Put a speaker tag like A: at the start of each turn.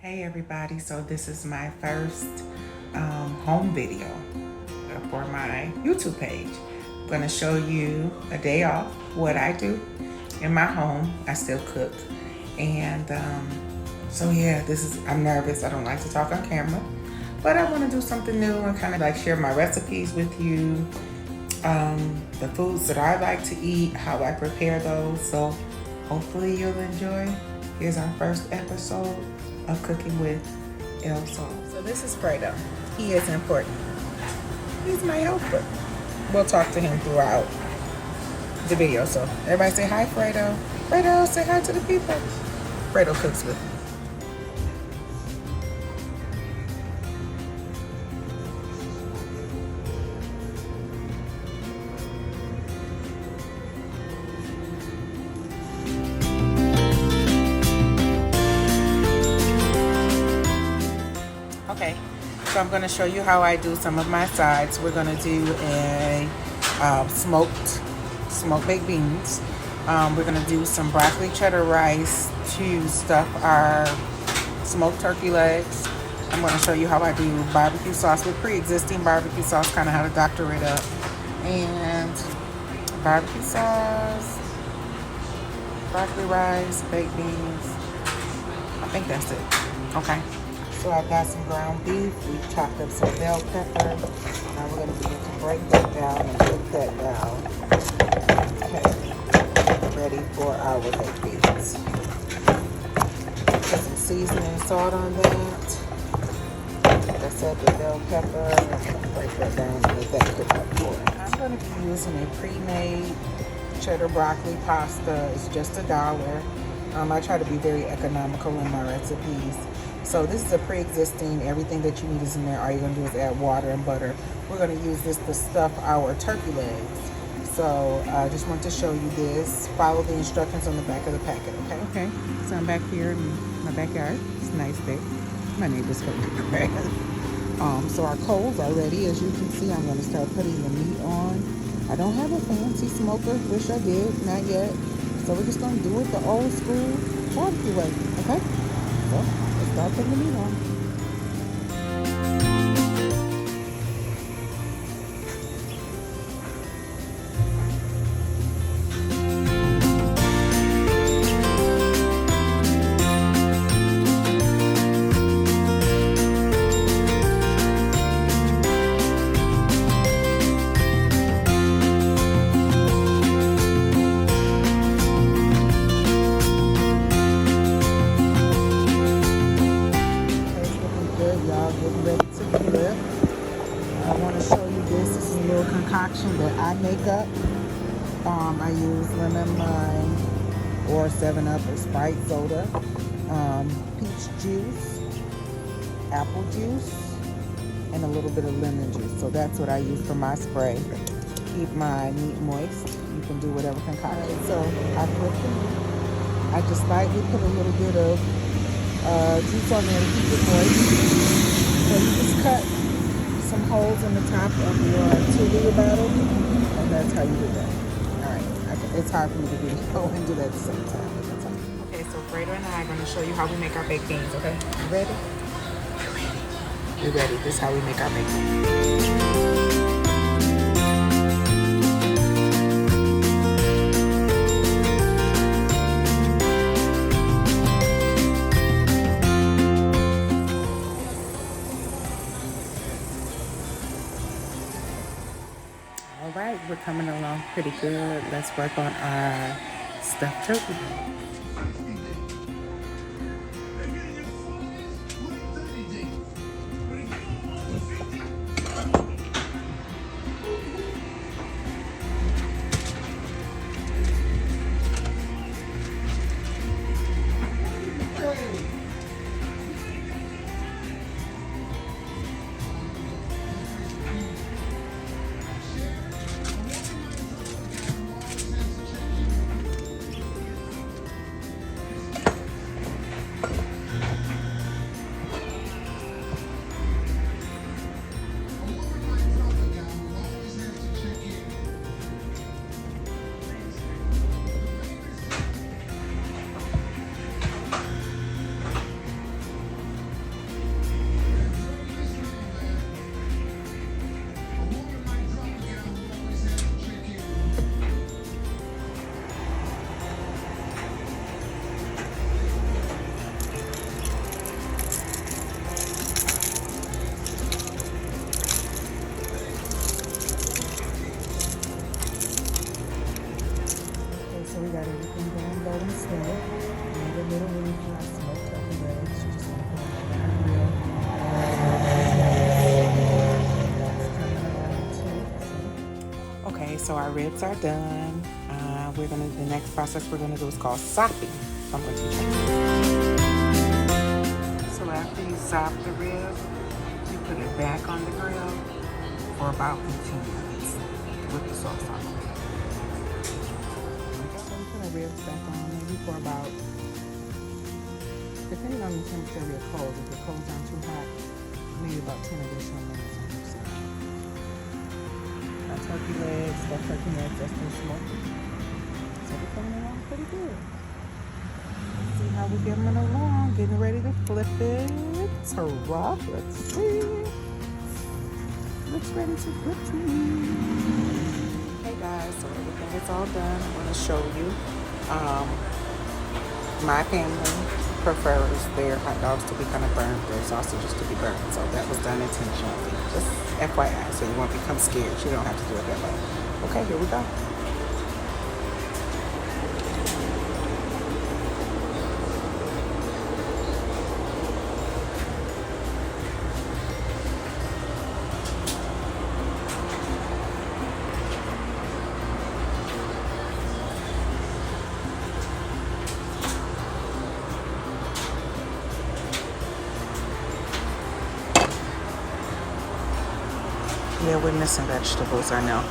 A: Hey everybody, so this is my first home video for my YouTube page. I'm gonna show you a day off, what I do in my home. I still cook, and so yeah, I'm nervous. I don't like to talk on camera, but I wanna do something new and kind of like share my recipes with you, the foods that I like to eat, how I prepare those. So hopefully you'll enjoy. Here's our first episode of Cooking with El Sol. So this is Fredo. He is important. He's my helper. We'll talk to him throughout the video. So everybody say hi, Fredo. Fredo, say hi to the people. Fredo cooks with me. Okay, so I'm going to show you how I do some of my sides. We're going to do a smoked baked beans. We're going to do some broccoli cheddar rice to stuff our smoked turkey legs. I'm going to show you how I do barbecue sauce with pre-existing barbecue sauce, kind of how to doctor it up. And barbecue sauce, broccoli rice, baked beans. I think that's it. Okay. So I've got some ground beef. We've chopped up some bell pepper. Now we're going to begin to break that down and cook that down. Okay, ready for our baked beans. Put some seasoning and salt on that. Like I said, the bell pepper. I'm going to break that down and let that cook up for it. I'm going to be using a pre-made cheddar broccoli pasta. It's just $1. I try to be very economical in my recipes. So this is a pre-existing, everything that you need is in there. All you're gonna do is add water and butter. We're gonna use this to stuff our turkey legs. So I just want to show you this. Follow the instructions on the back of the packet, okay? Okay, so I'm back here in my backyard. It's a nice day. My neighbor's cutting the grass. So our coals are ready. As you can see, I'm gonna start putting the meat on. I don't have a fancy smoker, wish I did, not yet. So we're just gonna do it the old school barbecue way, okay? So start putting the meat on. Concoction that I make up. I use lemon, lime, or 7-Up or Sprite soda, peach juice, apple juice, and a little bit of lemon juice. So that's what I use for my spray. Keep my meat moist. You can do whatever concoction. So I put the meat. I just lightly put a little bit of juice on there to keep it moist. So you just cut some holes in the top of your 2-liter bottle, and that's how you do that. All right, it's hard for me to video and do that at the same time. Okay, so Fredo and I are going to show you how we make our baked beans. Okay, you ready? You're ready. You're ready. This is how we make our baked beans. All right, we're coming along pretty good. Let's work on our stuffed turkey. ribs are done. The next process we're gonna do is called sopping. So I'm gonna teach you. So after you sop the rib, you put it back on the grill for about 15 minutes with the sauce on it. Okay, so we put our ribs back on maybe for about, depending on the temperature of your coals. If your coals aren't too hot, maybe about 10 additional minutes on each side. Our turkey legs, that's been smoky. So we're coming along pretty good. Let's see how we're getting along. Getting ready to flip it. Hurrah, let's see. Looks ready to flip to me. Hey guys, so everything is all done. I'm going to show you. My family prefers their hot dogs to be kind of burnt, their sausages to be burnt. So that was done intentionally. Just FYI, so you won't become scared. You don't have to do it that way. Okay, here we go. Yeah, we're missing vegetables, I know.